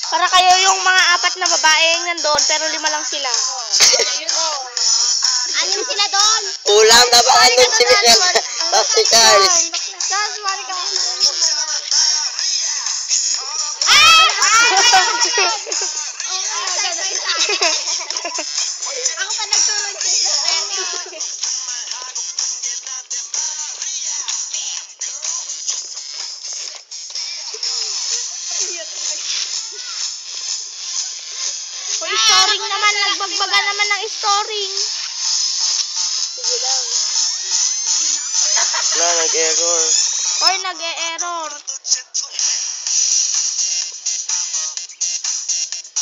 Para kayo yung mga 4 na babaeng nandoon, pero 5 lang sila. Anim sila doon. Kulang na ba andun si Michelle? Tapos si Charles. Tapos, mali ka mo. Ako pa nagturo siya. Storing naman, nagbagbaga naman ng storing. Sige lang. Na, nag-error. Or nag-e-error.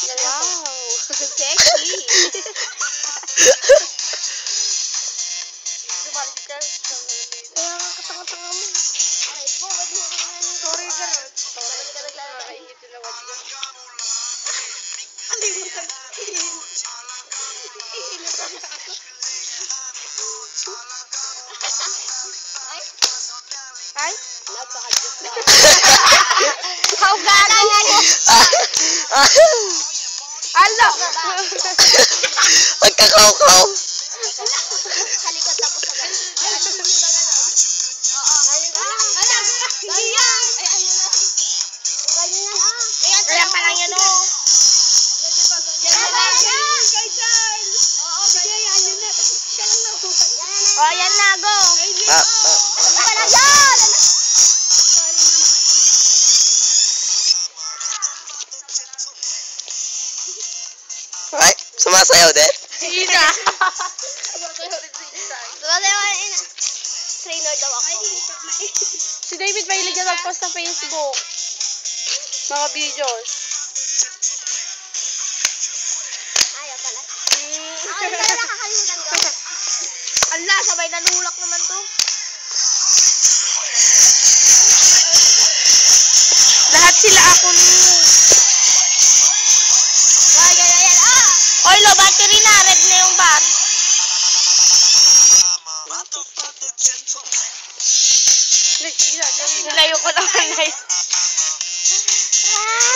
Wow, sexy. Katanga-tanga mo. Sorry, girl. Ay? How gago mo? Ala! Pagkakaw-kaw. Sa likod tapos sa balik. Kaya pa lang yan, oh. Oh, yan na, go. Ay, sumasayaw din. Ina. Trainer daw ako. Si David mahilig na mag-post sa Facebook. Mga videos. Ayaw pala. Ako rin pala nakakalimutan ko. Ala, sabay nanulak naman to. Lahat sila ako nyo. Ay, ganyan. Oy, lo, battery na. Red na yung bar. Nilayo ko naman na yun.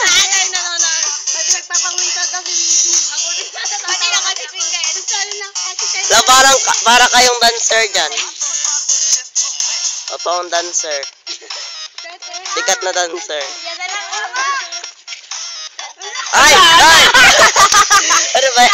Ay, nanonood. Nagpapanguin ka kasi Ako din. Pati na kasi finger. La, para kayong dancer dyan. Totoong dancer. Sikat na dancer. Yan na lang ako. Ay! Ay! Ano ba?